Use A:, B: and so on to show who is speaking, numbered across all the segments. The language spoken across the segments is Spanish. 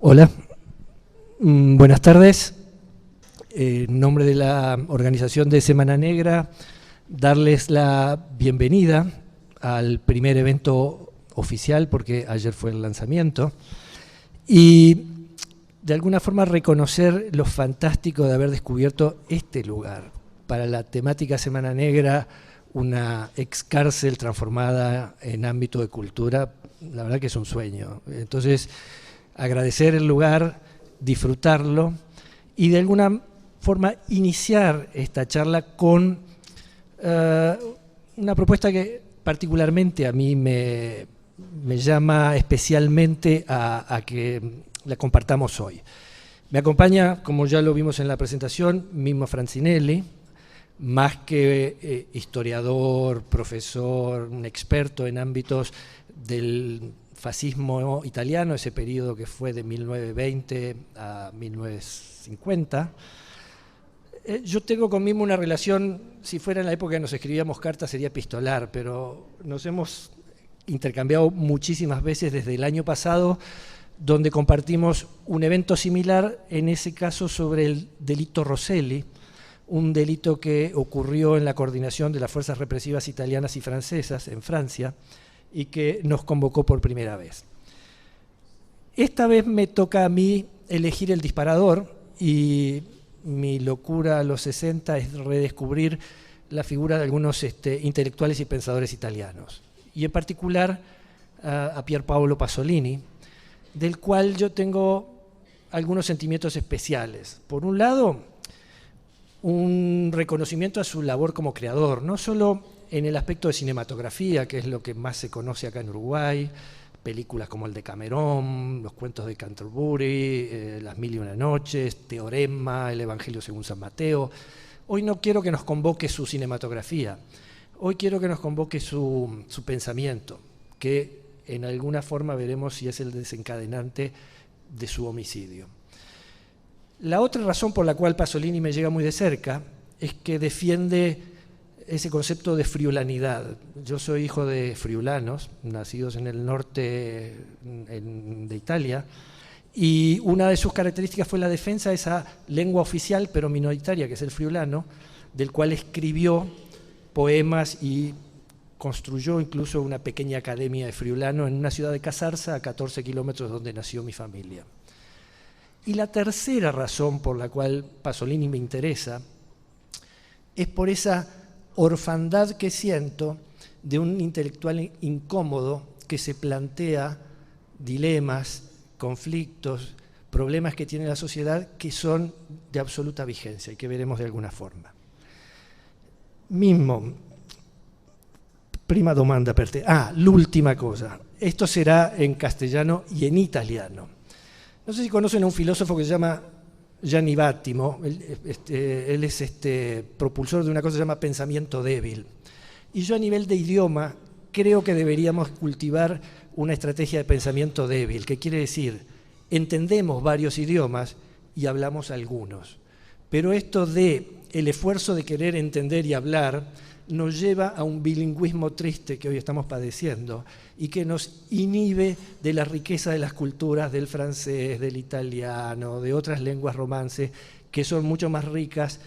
A: Hola, buenas tardes. En nombre de la organización de Semana Negra, darles la bienvenida al primer evento oficial, porque ayer fue el lanzamiento, y de alguna forma reconocer lo fantástico de haber descubierto este lugar. Para la temática Semana Negra, una ex cárcel transformada en ámbito de cultura, la verdad que es un sueño. Entonces, agradecer el lugar, disfrutarlo y de alguna forma iniciar esta charla con una propuesta que particularmente a mí me llama especialmente a que la compartamos hoy. Me acompaña, como ya lo vimos en la presentación, Mimmo Francinelli, más que historiador, profesor, un experto en ámbitos del fascismo italiano, ese periodo que fue de 1920 a 1950. Yo tengo con Mimmo una relación, si fuera en la época que nos escribíamos cartas sería epistolar, pero nos hemos intercambiado muchísimas veces desde el año pasado, donde compartimos un evento similar, en ese caso sobre el delito Rosselli, un delito que ocurrió en la coordinación de las fuerzas represivas italianas y francesas en Francia, y que nos convocó por primera vez. Esta vez me toca a mí elegir el disparador y mi locura a los 60 es redescubrir la figura de algunos intelectuales y pensadores italianos, y en particular a Pierpaolo Pasolini, del cual yo tengo algunos sentimientos especiales. Por un lado, un reconocimiento a su labor como creador, no solo en el aspecto de cinematografía, que es lo que más se conoce acá en Uruguay, películas como el Decamerón, los cuentos de Canterbury, Las Mil y una Noches, Teorema, el Evangelio según San Mateo. Hoy no quiero que nos convoque su cinematografía, hoy quiero que nos convoque su pensamiento, que en alguna forma veremos si es el desencadenante de su homicidio. La otra razón por la cual Pasolini me llega muy de cerca es que defiende ese concepto de friulanidad. Yo soy hijo de friulanos, nacidos en el norte de Italia, y una de sus características fue la defensa de esa lengua oficial pero minoritaria que es el friulano, del cual escribió poemas y construyó incluso una pequeña academia de friulano en una ciudad de Casarsa, a 14 kilómetros de donde nació mi familia. Y la tercera razón por la cual Pasolini me interesa es por esa orfandad que siento de un intelectual incómodo que se plantea dilemas, conflictos, problemas que tiene la sociedad que son de absoluta vigencia y que veremos de alguna forma. Mimmo, prima domanda per te. L'ultima cosa. Esto será en castellano y en italiano. No sé si conocen a un filósofo que se llama Gianni Vattimo. Él es propulsor de una cosa que se llama pensamiento débil. Y yo a nivel de idioma creo que deberíamos cultivar una estrategia de pensamiento débil, que quiere decir, entendemos varios idiomas y hablamos algunos. Pero esto de el esfuerzo de querer entender y hablar nos lleva a un bilingüismo triste que hoy estamos padeciendo y que nos inhibe de la riqueza de las culturas del francés, del italiano, de otras lenguas romances que son mucho más ricas,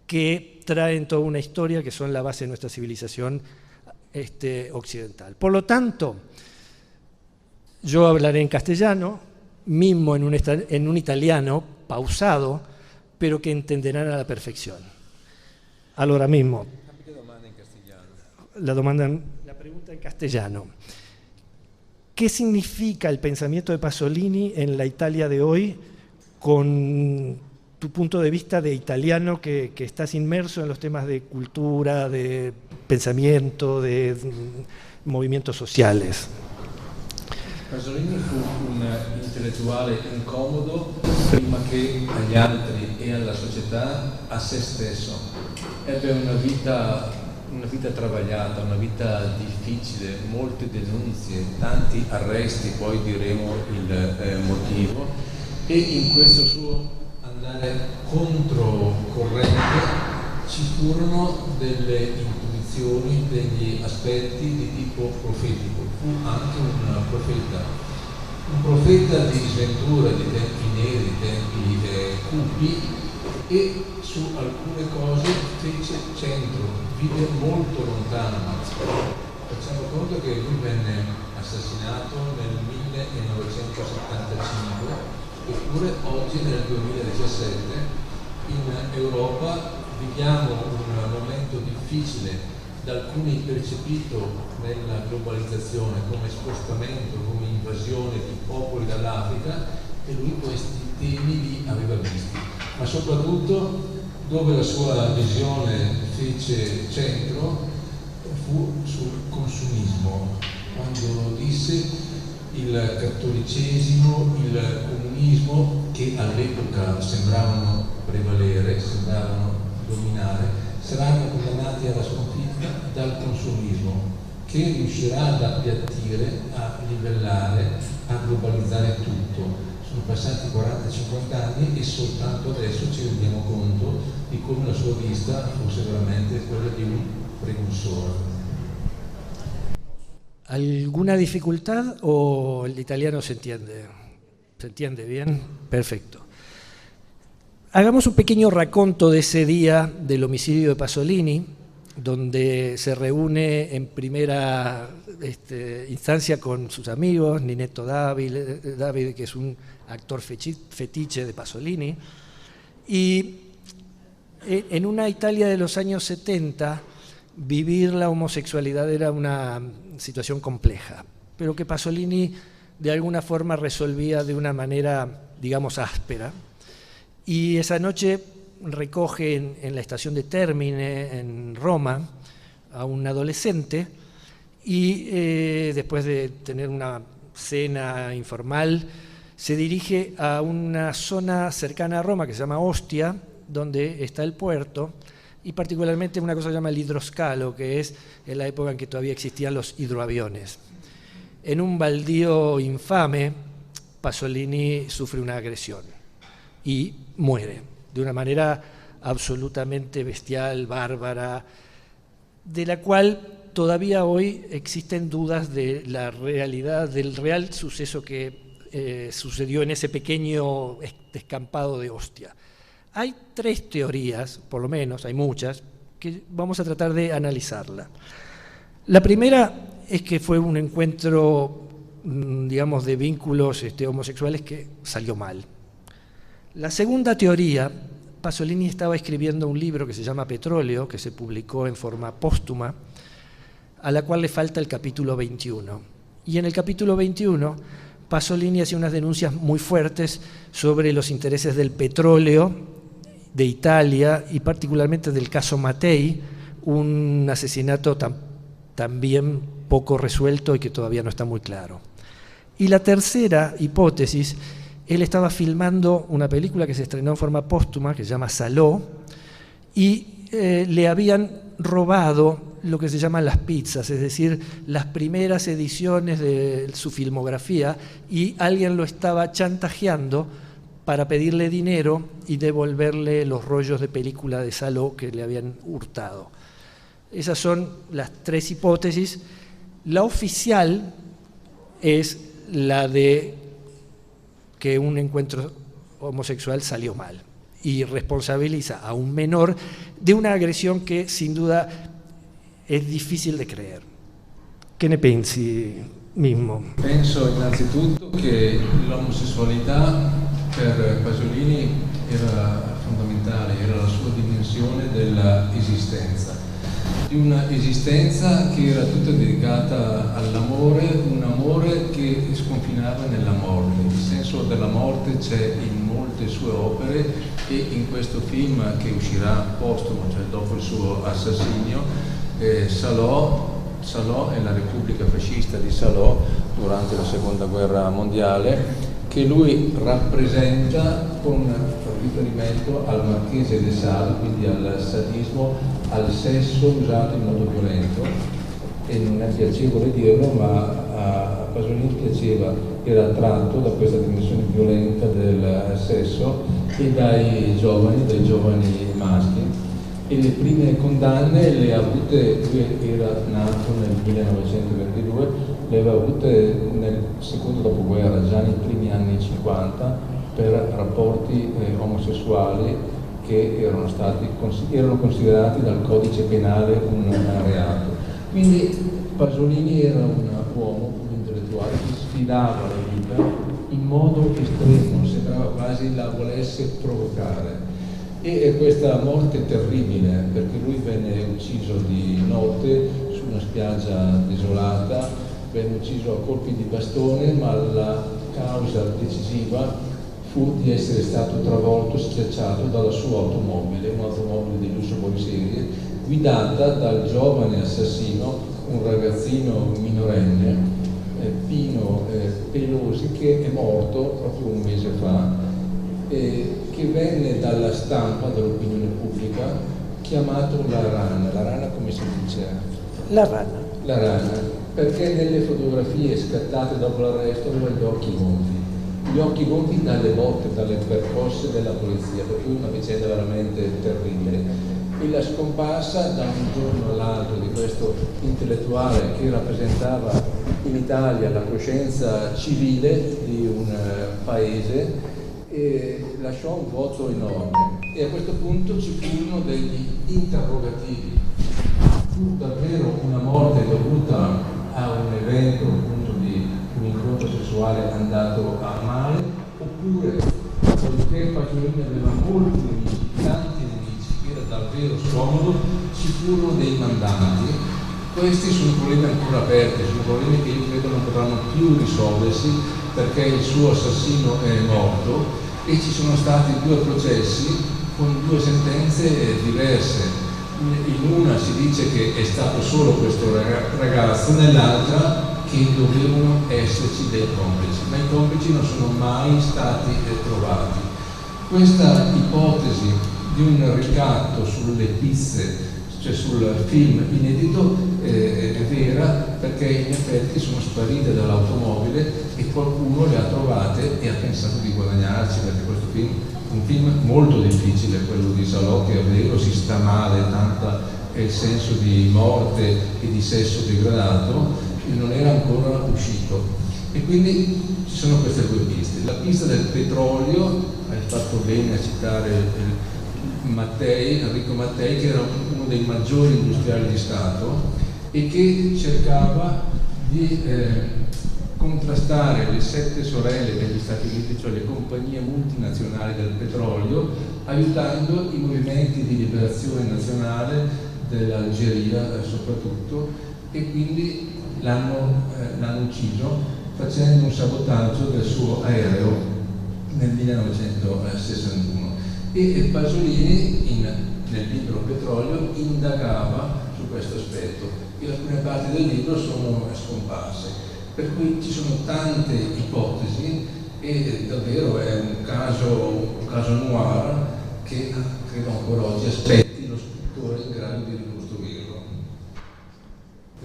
A: que traen toda una historia, que son la base de nuestra civilización occidental. Por lo tanto, yo hablaré en castellano, Mimmo en un italiano pausado, pero que entenderán a la perfección. Allora Mimmo, la pregunta en castellano. ¿Qué significa el pensamiento de Pasolini en la Italia de hoy con tu punto de vista de italiano que estás inmerso en los temas de cultura, de pensamiento, de movimientos sociales?
B: Pasolini fu un intellettuale incomodo prima che agli altri e alla società, a se stesso. Ebbe una vita travagliata, una vita difficile, molte denunzie, tanti arresti, poi diremo il motivo, e in questo suo andare controcorrente ci furono delle intuizioni, degli aspetti di tipo profetico. Fu anche un profeta. un profeta di sventura, di tempi neri, tempi cupi, e su alcune cose fece centro, vide molto lontano. Facciamo conto che lui venne assassinato nel 1975, eppure oggi nel 2017 in Europa viviamo un momento difficile, da alcuni percepito nella globalizzazione come spostamento, come invasione di popoli dall'Africa, e lui questi temi li aveva visti, ma soprattutto dove la sua visione fece centro fu sul consumismo, quando disse il cattolicesimo, il comunismo, che all'epoca sembravano prevalere, sembravano dominare, saranno condannati alla sconfitta dal consumismo, che riuscirà ad appiattire, a livellare, a globalizzare tutto. Sono passati 40-50 anni e soltanto adesso ci rendiamo conto di come la sua vista fosse veramente quella di un precursore.
A: ¿Alguna dificultad o el italiano se entiende? ¿Se entiende bien? Perfecto. Hagamos un pequeño raconto de ese día del homicidio de Pasolini, donde se reúne en primera instancia con sus amigos, Ninetto David, que es un actor fetiche de Pasolini, y en una Italia de los años 70, vivir la homosexualidad era una situación compleja, pero que Pasolini de alguna forma resolvía de una manera, digamos, áspera. Y esa noche recoge en la estación de Termine, en Roma, a un adolescente, y después de tener una cena informal, se dirige a una zona cercana a Roma que se llama Ostia, donde está el puerto, y particularmente una cosa que se llama el hidroscalo, que es en la época en que todavía existían los hidroaviones. En un baldío infame, Pasolini sufre una agresión y muere de una manera absolutamente bestial, bárbara, de la cual todavía hoy existen dudas de la realidad, del real suceso que sucedió en ese pequeño descampado de Ostia. Hay tres teorías, por lo menos, hay muchas, que vamos a tratar de analizarla. La primera es que fue un encuentro, digamos, de vínculos homosexuales que salió mal. La segunda teoría, Pasolini estaba escribiendo un libro que se llama Petróleo, que se publicó en forma póstuma, a la cual le falta el capítulo 21. Y en el capítulo 21, Pasolini hacía unas denuncias muy fuertes sobre los intereses del petróleo de Italia y particularmente del caso Mattei, un asesinato también poco resuelto y que todavía no está muy claro. Y la tercera hipótesis, él estaba filmando una película que se estrenó en forma póstuma, que se llama Salò, y le habían robado lo que se llaman las pizzas, es decir, las primeras ediciones de su filmografía, y alguien lo estaba chantajeando para pedirle dinero y devolverle los rollos de película de Salò que le habían hurtado. Esas son las tres hipótesis. La oficial es la de que un encuentro homosexual salió mal y responsabiliza a un menor de una agresión que sin duda es difícil de creer. ¿Qué ne pensi, Mimmo?
B: Penso innanzitutto che l'omosessualità per Pasolini era fondamentale, era la sua dimensione dell'esistenza, di una esistenza che era tutta dedicata all'amore, un amore che sconfinava nella morte. Il senso della morte c'è in molte sue opere e in questo film che uscirà postumo, cioè dopo il suo assassinio, Salò è la Repubblica fascista di Salò durante la Seconda Guerra Mondiale, che lui rappresenta con riferimento al Marchese de Sade, quindi al sadismo, al sesso usato in modo violento, e non è piacevole dirlo, ma a Pasolini piaceva, era attratto da questa dimensione violenta del sesso e dai giovani maschi. E le prime condanne le ha avute, lui era nato nel 1922, le aveva avute nel secondo dopoguerra, già nei primi anni 50, per rapporti omosessuali che erano considerati dal codice penale un reato. Quindi Pasolini era un uomo, un intellettuale che sfidava la vita in modo estremo, sembrava quasi la volesse provocare. E questa morte terribile, perché lui venne ucciso di notte su una spiaggia desolata, venne ucciso a colpi di bastone, ma la causa decisiva fu di essere stato travolto, schiacciato dalla sua automobile, un'automobile di lusso fuori serie, guidata dal giovane assassino, un ragazzino minorenne, Pino Pelosi, che è morto proprio un mese fa, che venne dalla stampa, dall'opinione pubblica, chiamato la rana come si dice?
A: La rana.
B: La rana, perché nelle fotografie scattate dopo l'arresto aveva gli occhi gonfi dalle botte, dalle percosse della polizia, per cui una vicenda veramente terribile. E la scomparsa da un giorno all'altro di questo intellettuale che rappresentava in Italia la coscienza civile di un paese, lasciò un vuoto enorme, e a questo punto ci furono degli interrogativi. Fu davvero una morte dovuta a un evento, appunto, di un incontro sessuale andato a male, oppure poiché Pasolini aveva molti nemici, tanti nemici, era davvero scomodo, ci furono dei mandanti. Questi sono problemi ancora aperti, sono problemi che io credo non potranno più risolversi, perché il suo assassino è morto e ci sono stati 2 processi con 2 sentenze diverse. In una si dice che è stato solo questo ragazzo, nell'altra che dovevano esserci dei complici, ma i complici non sono mai stati trovati. Questa ipotesi di un ricatto sulle pizze, cioè sul film inedito, è vera, perché in effetti sono sparite dall'automobile e qualcuno le ha trovate e ha pensato di guadagnarci, perché questo film è un film molto difficile, quello di Salò, che è vero, si sta male, tanta è il senso di morte e di sesso degradato, e non era ancora uscito. E quindi ci sono queste 2 piste. La pista del petrolio, hai fatto bene a citare Enrico Mattei, che era uno dei maggiori industriali di Stato e che cercava di contrastare le 7 sorelle degli Stati Uniti, cioè le compagnie multinazionali del petrolio, aiutando i movimenti di liberazione nazionale dell'Algeria soprattutto, e quindi l'hanno ucciso facendo un sabotaggio del suo aereo nel 1961. E Pasolini nel libro Petrolio indagava su questo aspetto, e alcune parti del libro sono scomparse, per cui ci sono tante ipotesi e davvero è un caso noir che credo ancora oggi aspetti lo scrittore in grado di ricostruirlo.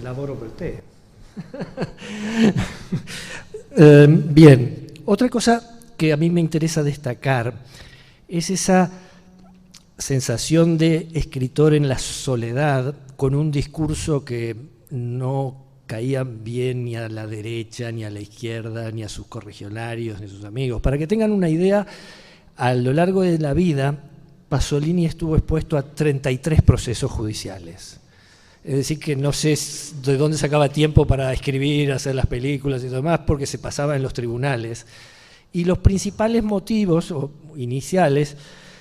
A: Lavoro per te. Bien, otra cosa que a mí me interesa destacar es esa sensación de escritor en la soledad, con un discurso que no caía bien ni a la derecha, ni a la izquierda, ni a sus correligionarios, ni a sus amigos. Para que tengan una idea, a lo largo de la vida, Pasolini estuvo expuesto a 33 procesos judiciales. Es decir, que no sé de dónde sacaba tiempo para escribir, hacer las películas y demás, porque se pasaba en los tribunales. Y los principales motivos iniciales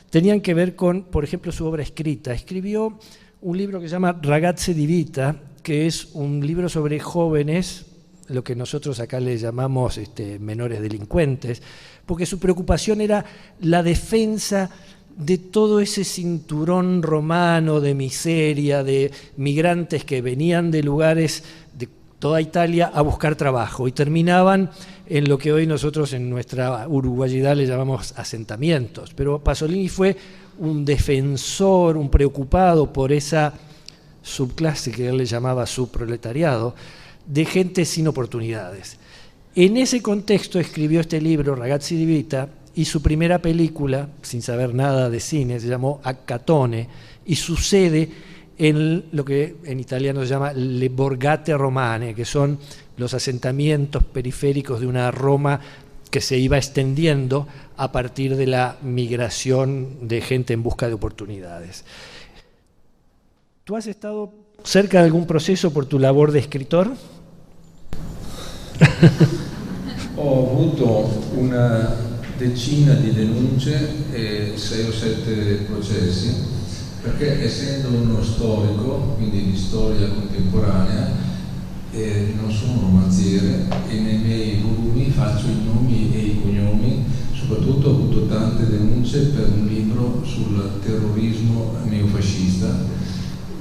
A: tenían que ver con, por ejemplo, su obra escrita. Escribió un libro que se llama Ragazze di Vita, que es un libro sobre jóvenes, lo que nosotros acá le llamamos menores delincuentes, porque su preocupación era la defensa de todo ese cinturón romano de miseria, de migrantes que venían de lugares de toda Italia a buscar trabajo y terminaban en lo que hoy nosotros en nuestra uruguayidad le llamamos asentamientos. Pero Pasolini fue un defensor, un preocupado por esa subclase que él le llamaba subproletariado, de gente sin oportunidades. En ese contexto escribió este libro, Ragazzi di Vita, y su primera película, sin saber nada de cine, se llamó Accatone, y sucede en lo que en italiano se llama le borgate romane, que son los asentamientos periféricos de una Roma que se iba extendiendo a partir de la migración de gente en busca de oportunidades. ¿Tú has estado cerca de algún proceso por tu labor de escritor?
B: Ho avuto una decina di denunce e 6 o 7 processi, perché essendo uno storico, quindi di storia contemporanea, non sono un romanziere e nei miei volumi faccio i nomi e i cognomi. Soprattutto ho avuto tante denunce per un libro sul terrorismo neofascista.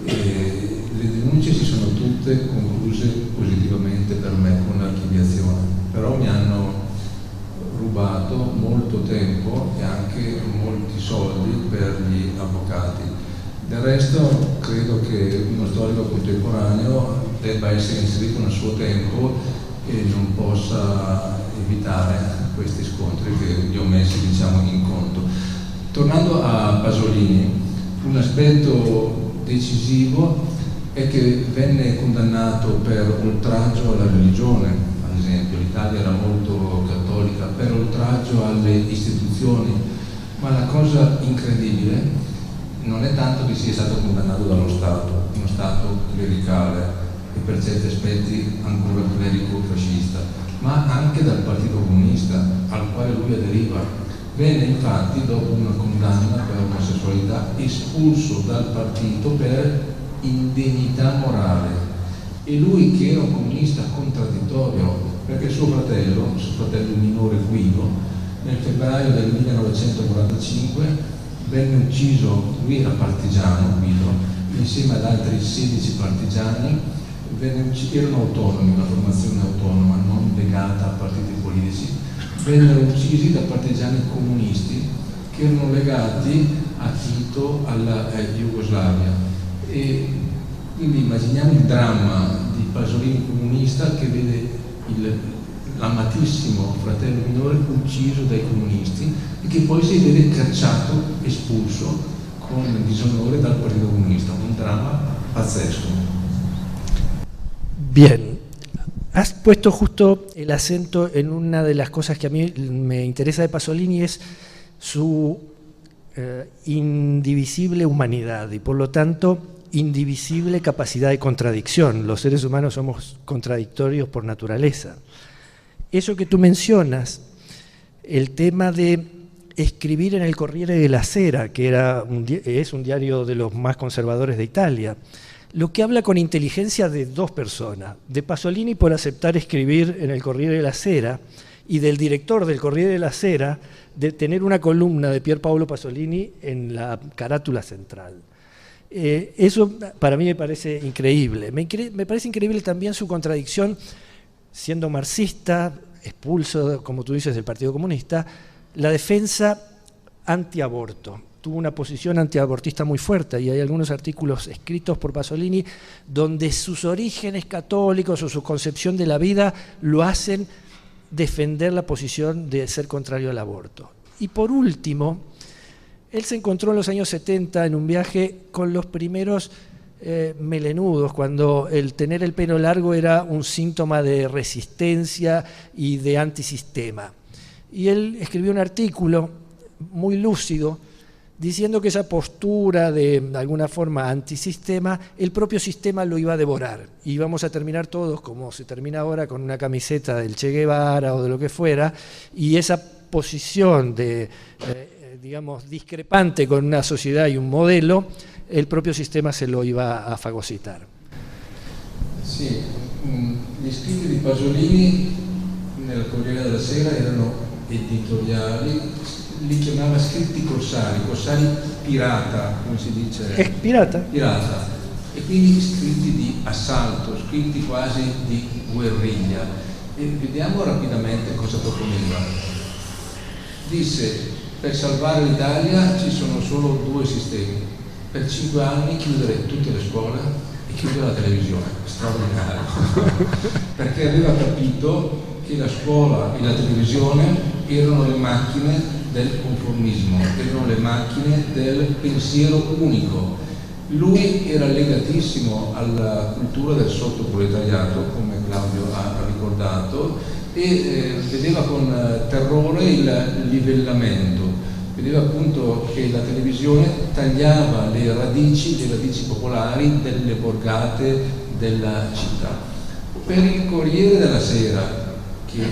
B: Le denunce si sono tutte concluse positivamente per me con l'archiviazione, però mi hanno rubato molto tempo e anche molti soldi per gli avvocati. Del resto credo che uno storico contemporaneo debba essere inserito nel suo tempo e non possa evitare questi scontri che li ho messi, diciamo, in conto. Tornando a Pasolini, un aspetto decisivo è che venne condannato per oltraggio alla religione, ad esempio. L'Italia era molto cattolica, per oltraggio alle istituzioni, ma la cosa incredibile non è tanto che sia stato condannato dallo Stato, uno Stato clericale e per certi aspetti ancora clerico-fascista, ma anche dal Partito Comunista al quale lui aderiva. Venne infatti, dopo una condanna per omosessualità, espulso dal partito per indegnità morale, e lui, che era un comunista contraddittorio, perché suo fratello minore Guido, nel febbraio del 1945 venne ucciso. Lui era partigiano, Guido, insieme ad altri 16 partigiani, erano autonomi, una formazione autonoma, non legata a partiti politici, vennero uccisi da partigiani comunisti che erano legati a Tito, alla Jugoslavia. E quindi immaginiamo il dramma di Pasolini comunista che vede l'amatissimo fratello minore ucciso dai comunisti e che poi si vede cacciato, espulso con disonore dal Partito Comunista. Un dramma pazzesco.
A: Bien, has puesto justo el acento en una de las cosas que a mí me interesa de Pasolini, es su indivisible humanidad y por lo tanto indivisible capacidad de contradicción. Los seres humanos somos contradictorios por naturaleza. Eso que tú mencionas, el tema de escribir en el Corriere della Sera, que es un diario de los más conservadores de Italia, lo que habla con inteligencia de dos personas, de Pasolini por aceptar escribir en el Corriere della Sera y del director del Corriere della Sera de tener una columna de Pier Paolo Pasolini en la carátula central. Eso para mí me parece increíble. Me parece increíble también su contradicción, siendo marxista, expulso, como tú dices, del Partido Comunista, la defensa antiaborto. Tuvo una posición antiabortista muy fuerte y hay algunos artículos escritos por Pasolini donde sus orígenes católicos o su concepción de la vida lo hacen defender la posición de ser contrario al aborto. Y por último, él se encontró en los años 70 en un viaje con los primeros melenudos, cuando el tener el pelo largo era un síntoma de resistencia y de antisistema. Y él escribió un artículo muy lúcido diciendo que esa postura de alguna forma antisistema, el propio sistema lo iba a devorar. Y íbamos a terminar todos, como se termina ahora, con una camiseta del Che Guevara o de lo que fuera, y esa posición de, digamos, discrepante con una sociedad y un modelo, el propio sistema se lo iba a fagocitar.
B: Sì, gli scritti di Pasolini nel Corriere della Sera erano editoriali, li chiamava scritti corsari pirata, come si dice?
A: Pirata?
B: Pirata, e quindi scritti di assalto, scritti quasi di guerriglia. E vediamo rapidamente cosa proponeva. Disse: per salvare l'Italia ci sono solo 2 sistemi: per 5 anni chiudere tutte le scuole e chiudere la televisione. Straordinario. Perché aveva capito che la scuola e la televisione erano le macchine del conformismo, erano le macchine del pensiero unico. Lui era legatissimo alla cultura del sottoproletariato, come Claudio ha ricordato, e vedeva con terrore il livellamento, vedeva appunto che la televisione tagliava le radici popolari delle borgate della città. Per il Corriere della Sera, che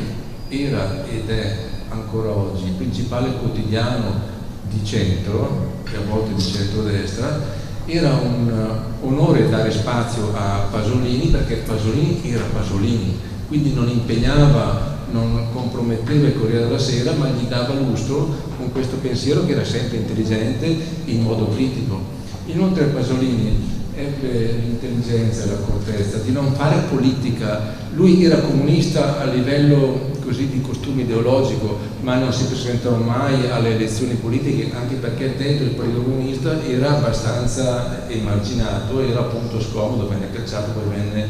B: era ed è ancora oggi il principale quotidiano di centro, e a volte di centrodestra, era un onore dare spazio a Pasolini, perché Pasolini era Pasolini, quindi non impegnava, non comprometteva il Corriere della Sera, ma gli dava lustro con questo pensiero che era sempre intelligente in modo critico. Inoltre Pasolini ebbe l'intelligenza e l'accortezza di non fare politica. Lui era comunista a livello così di costume ideologico, ma non si presentò mai alle elezioni politiche, anche perché dentro il partito comunista era abbastanza emarginato, era appunto scomodo, venne cacciato, poi venne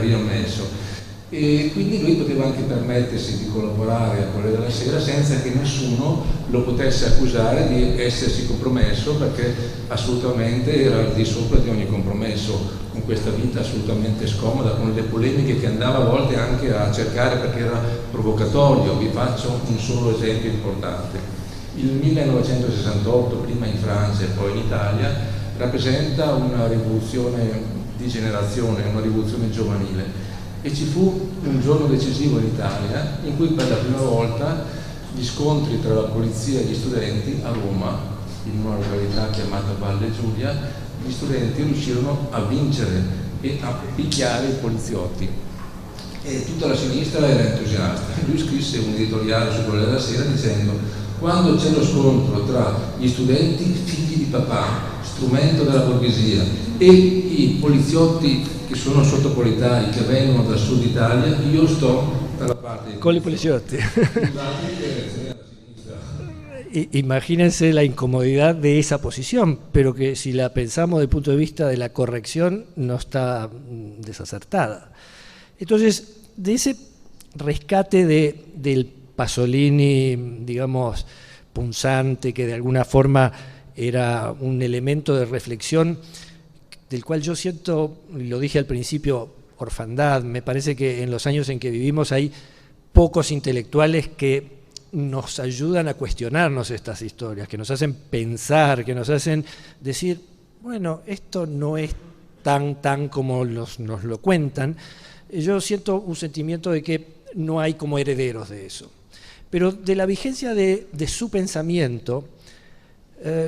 B: riammesso. E quindi lui poteva anche permettersi di collaborare a Corriere della Sera senza che nessuno lo potesse accusare di essersi compromesso, perché assolutamente era al di sopra di ogni compromesso, con questa vita assolutamente scomoda, con le polemiche che andava a volte anche a cercare perché era provocatorio. Vi faccio un solo esempio importante. Il 1968, prima in Francia e poi in Italia, rappresenta una rivoluzione di generazione, una rivoluzione giovanile. E ci fu un giorno decisivo in Italia in cui per la prima volta gli scontri tra la polizia e gli studenti a Roma, in una località chiamata Valle Giulia, gli studenti riuscirono a vincere e a picchiare i poliziotti. E tutta la sinistra era entusiasta. Lui scrisse un editoriale su Corriere della Sera dicendo: quando c'è lo scontro tra gli studenti figli di papà, strumento della borghesia, e i poliziotti che sono sottopolitari, che vengono dal sud Italia, io sto dalla parte
A: con i poliziotti. Imagínense la incomodidad de esa posición, pero que si la pensamos desde el punto de vista de la corrección no está desacertada. Entonces, de ese rescate del Pasolini, digamos, punzante, que de alguna forma era un elemento de reflexión, del cual yo siento, y lo dije al principio, orfandad. Me parece que en los años en que vivimos hay pocos intelectuales que nos ayudan a cuestionarnos estas historias, que nos hacen pensar, que nos hacen decir, bueno, esto no es tan como nos lo cuentan. Yo siento un sentimiento de que no hay como herederos de eso. Pero de la vigencia de su pensamiento,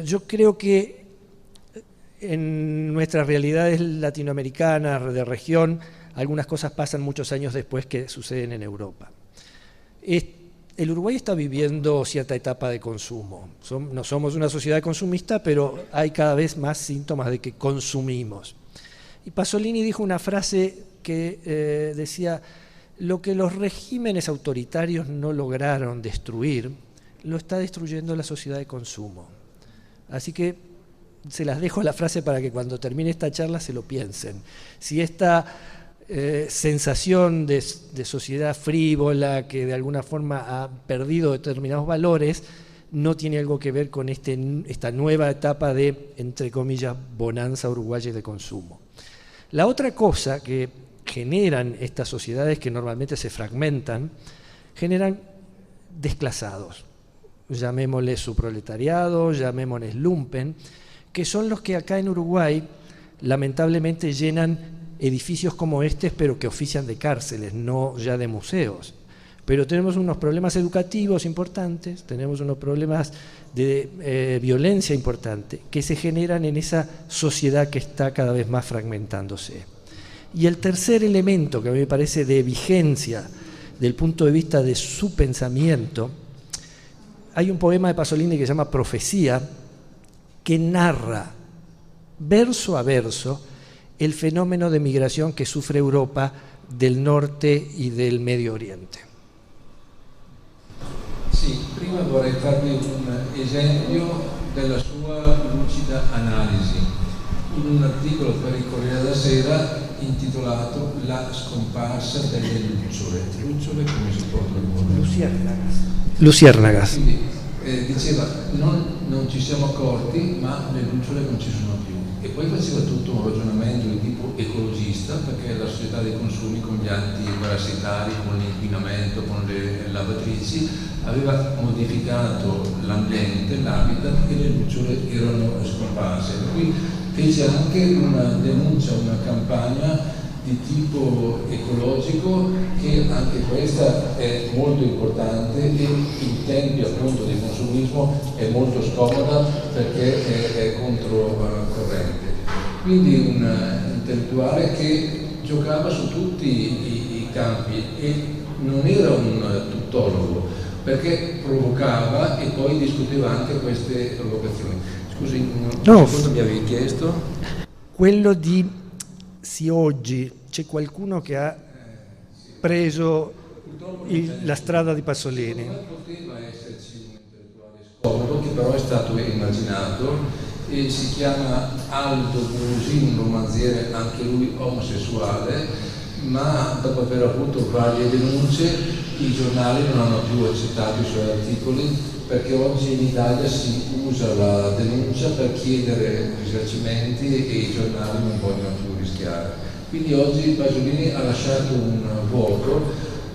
A: yo creo que en nuestras realidades latinoamericanas, de región, algunas cosas pasan muchos años después que suceden en Europa. El Uruguay está viviendo cierta etapa de consumo. No somos una sociedad consumista, pero hay cada vez más síntomas de que consumimos. Y Pasolini dijo una frase que decía: lo que los regímenes autoritarios no lograron destruir, lo está destruyendo la sociedad de consumo. Así que se las dejo la frase para que cuando termine esta charla se lo piensen. Si esta sensación de sociedad frívola, que de alguna forma ha perdido determinados valores, no tiene algo que ver con esta nueva etapa de, entre comillas, bonanza uruguaya de consumo. La otra cosa que generan estas sociedades que normalmente se fragmentan, generan desclasados, llamémosle subproletariado, llamémosles lumpen, que son los que acá en Uruguay lamentablemente llenan edificios como estos, pero que ofician de cárceles, no ya de museos. Pero tenemos unos problemas educativos importantes, tenemos unos problemas de violencia importante que se generan en esa sociedad que está cada vez más fragmentándose. Y el tercer elemento que a mí me parece de vigencia del punto de vista de su pensamiento, hay un poema de Pasolini que se llama Profecía, que narra verso a verso el fenómeno de migración que sufre Europa del norte y del Medio Oriente.
B: Sì, prima vorrei farvi un esempio della sua lucida analisi in un articolo per il Corriere della Sera intitolato La scomparsa delle lucciole. Lucciole come si può tradurre?
A: Luciérnagas.
B: Quindi diceva non ci siamo accorti, ma le lucciole non ci sono più. e poi faceva tutto un ragionamento di tipo ecologista, perché la società dei consumi con gli antiparassitari, con l'inquinamento, con le lavatrici, aveva modificato l'ambiente, l'habitat, e le lucciole erano scomparse. Per cui fece anche una denuncia, una campagna di tipo ecologico, che anche questa è molto importante, e in tempi appunto di consumismo è molto scomoda perché è controcorrente. Quindi un intellettuale che giocava su tutti i campi e non era un tuttologo, perché provocava e poi discuteva anche queste provocazioni. Scusi, cosa mi avevi chiesto?
A: Quello di se oggi c'è qualcuno che ha preso la strada di Pasolini.
B: Poteva esserci un intellettuale scomodo che però è stato immaginato, e si chiama Aldo Busi, un romanziere anche lui omosessuale, ma dopo aver avuto varie denunce i giornali non hanno più accettato i suoi articoli, perché oggi in Italia si usa la denuncia per chiedere risarcimenti e i giornali non vogliono più rischiare. Quindi oggi Pasolini ha lasciato un vuoto,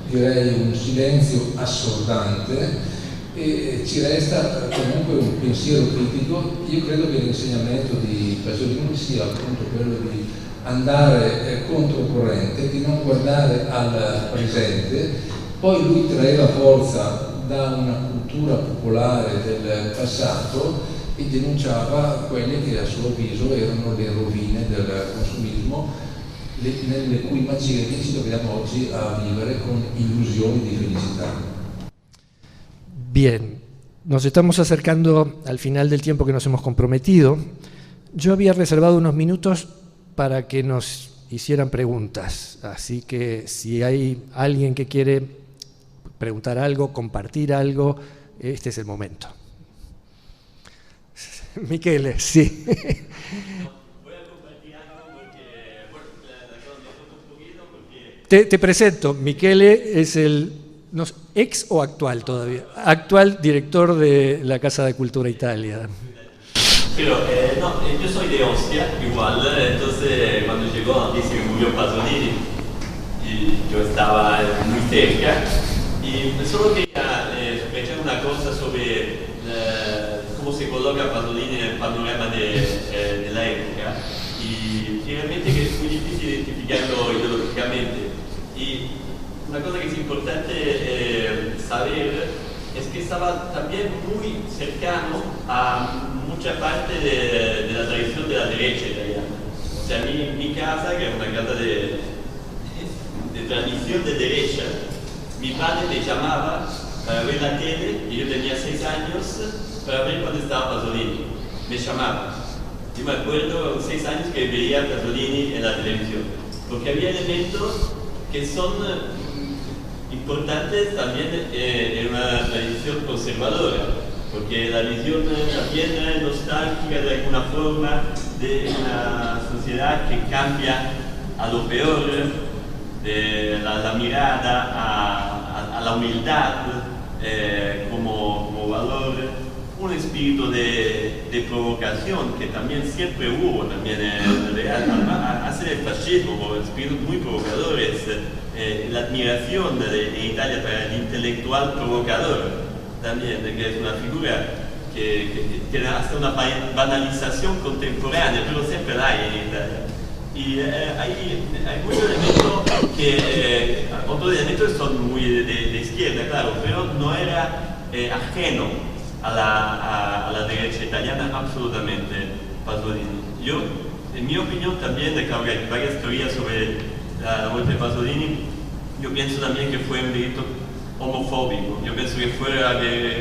B: direi un silenzio assordante, e ci resta comunque un pensiero critico. Io credo che l'insegnamento di Pasolini sia appunto quello di andare controcorrente, di non guardare al presente. Poi lui traeva forza da una cultura popolare del passato e denunciava quelle che a suo avviso erano le rovine del consumismo, nelle cui macerie ci troviamo oggi a vivere con illusioni di felicità.
A: Bien, nos estamos acercando al final del tiempo que nos hemos comprometido. Yo había reservado unos minutos para que nos hicieran preguntas, así que si hay alguien que quiere preguntar algo, compartir algo, este es el momento. Michele, sí.
C: Voy a compartir algo porque, bueno, la cosa me falta un poquito porque...
A: Te presento, Michele es el ex o actual todavía, actual director de la Casa de Cultura Italia.
C: Pero, no, yo soy de Ostia, igual, entonces cuando llegó la noticia que murió Pasolini, y yo estaba muy cerca, y solo quería explicar una cosa sobre cómo se coloca Pasolini en el panorama de la época, y realmente que es muy difícil identificarlo ideológicamente. Y una cosa que es importante saber es que estaba también muy cercano a mucha parte de la tradición de la derecha italiana. O sea, mi casa, que es una casa de tradición de derecha, mi padre me llamaba para ver la tele, y yo tenía 6 años, para ver cuando estaba Pasolini. Me llamaba. Yo me acuerdo 6 años que veía a Pasolini en la televisión, porque había elementos que son importantes también en una tradición conservadora, porque la visión también nostálgica de alguna forma de una sociedad que cambia a lo peor, de la mirada a la humildad como valor, un espíritu de provocación que también siempre hubo también en Real, hace el fascismo, espíritus muy provocadores, la admiración de Italia para el intelectual provocador también, que es una figura que tiene hasta una banalización contemporánea, pero siempre la hay en Italia. Y hay muchos elementos que, otros elementos son muy de izquierda, claro, pero no era ajeno a la derecha italiana absolutamente Pasolini. Yo, en mi opinión también, claro que hay varias teorías sobre la muerte de Pasolini, yo pienso también que fue un delito homofóbico. Yo pienso que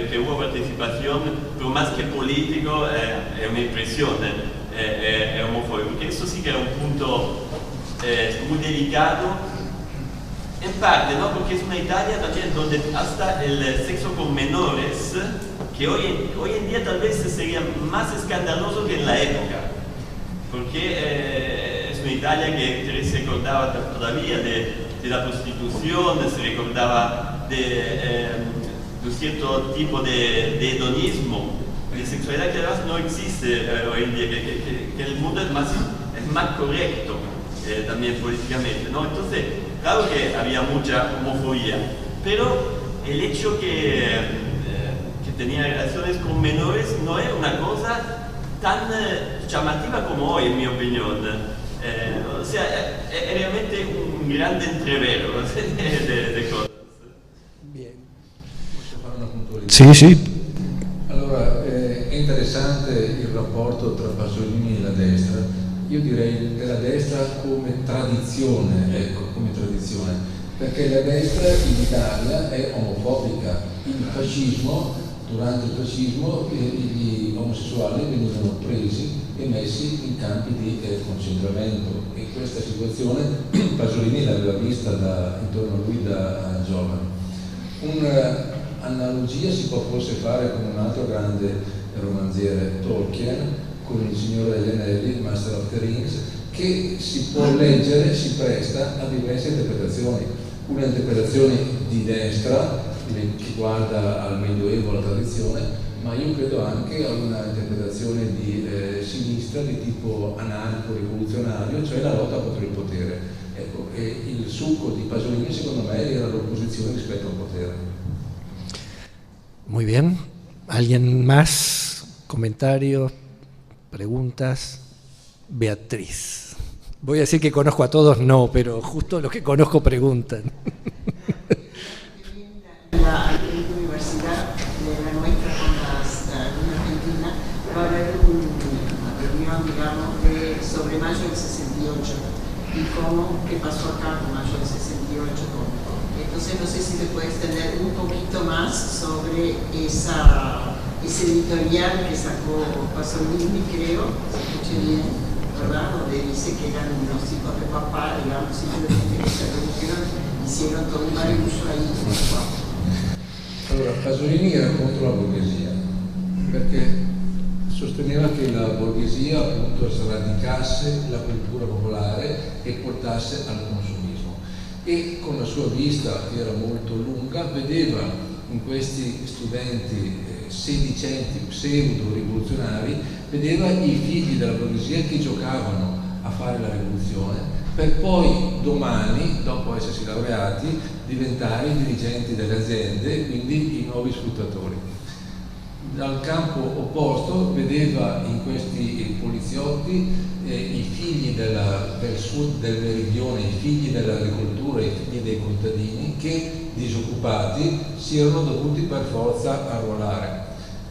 C: que hubo participación, pero más que político, es una impresión, homofóbico, porque eso sí que era un punto muy delicado, en parte, ¿no? Porque es una Italia también donde hasta el sexo con menores, que hoy en día tal vez sería más escandaloso que en la época, porque es una Italia que se recordaba todavía de la prostitución, se recordaba de un cierto tipo de hedonismo bisexualidad que además no existe hoy en día, que el mundo es más correcto también políticamente, ¿no? Entonces, claro que había mucha homofobia, pero el hecho que tenía relaciones con menores no es una cosa tan llamativa como hoy, en mi opinión. O sea, è realmente un grande entrevero de cosas.
A: Bien.
B: Posso fare una puntualità?
A: Sì, sì.
B: Allora, è interessante il rapporto tra Pasolini e la destra. Io direi della destra come tradizione, ecco, come tradizione, perché la destra in Italia è omofobica. Il fascismo, durante il fascismo, gli omosessuali venivano presi e messi in campi di concentramento, e questa situazione Pasolini l'aveva vista intorno a lui da giovane. Un'analogia si può forse fare con un altro grande romanziere, Tolkien, con Il Signore degli Anelli, Master of the Rings, che si può leggere, si presta a diverse interpretazioni. Una interpretazione di destra, che guarda al Medioevo, alla tradizione, ma io credo anche a una interpretazione di sinistra, di tipo anarco-rivoluzionario, cioè la lotta contro il potere. Ecco, e il succo di Pasolini, secondo me, era l'opposizione rispetto al potere.
A: Muy bien. ¿Alguien más? ¿Comentarios? ¿Preguntas? Beatriz. Voy a decir que conozco a todos, no, pero justo los que conozco preguntan.
D: La universidad de la nuestra con la Argentina va a haber una reunión, digamos, sobre mayo del 68 y qué pasó acá con mayo del 68. Entonces no sé si te puedes extender un poquito más sobre ese editorial que sacó Pasolini, creo, si escuché bien, ¿verdad? Donde dice que eran unos hijos de papá, digamos, simplemente que se redujeron, hicieron todo un barullo ahí.
B: Allora, Pasolini era contro la borghesia, perché sosteneva che la borghesia appunto sradicasse la cultura popolare e portasse al consumismo, e con la sua vista, che era molto lunga, vedeva in questi studenti sedicenti, pseudo-rivoluzionari, vedeva i figli della borghesia che giocavano a fare la rivoluzione, per poi domani, dopo essersi laureati, diventare i dirigenti delle aziende, quindi i nuovi sfruttatori. Dal campo opposto vedeva in questi poliziotti i figli del sud, del meridione, i figli dell'agricoltura, i figli dei contadini che, disoccupati, si erano dovuti per forza arruolare.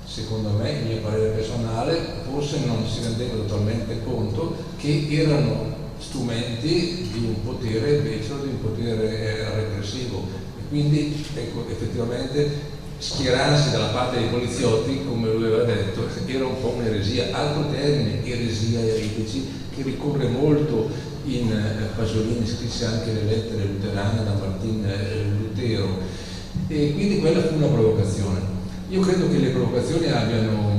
B: Secondo me, il mio parere personale, forse non si rendeva totalmente conto che erano strumenti di un potere becero, di un potere repressivo, e quindi ecco, effettivamente schierarsi dalla parte dei poliziotti, come lui aveva detto, era un po' un'eresia. Altro termine, eresia eretici, che ricorre molto in Pasolini, scrisse anche le lettere luterane da Martin Lutero, e quindi quella fu una provocazione. Io credo che le provocazioni abbiano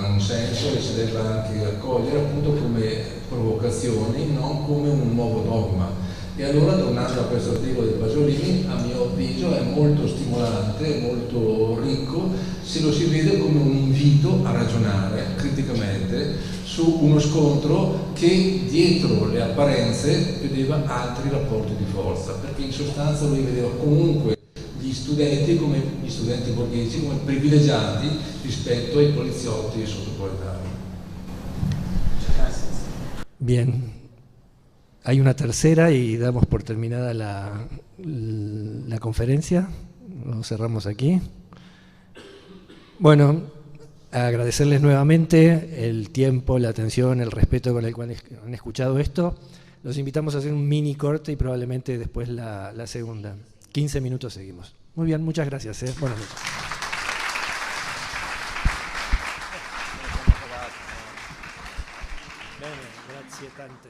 B: un senso e si debba anche accogliere appunto come provocazioni, non come un nuovo dogma. E allora, tornando a questo articolo di Pasolini, a mio avviso è molto stimolante, molto ricco, se lo si vede come un invito a ragionare criticamente su uno scontro che dietro le apparenze vedeva altri rapporti di forza, perché in sostanza lui vedeva comunque gli studenti borghesi come privilegiati rispetto ai poliziotti e sottoproletari.
A: Bien, hay una tercera y damos por terminada la conferencia. Lo cerramos aquí. Bueno, agradecerles nuevamente el tiempo, la atención, el respeto con el cual han escuchado esto. Los invitamos a hacer un mini corte y probablemente después la segunda. 15 minutos seguimos. Muy bien, muchas gracias. Buenas noches. Bene, grazie tante.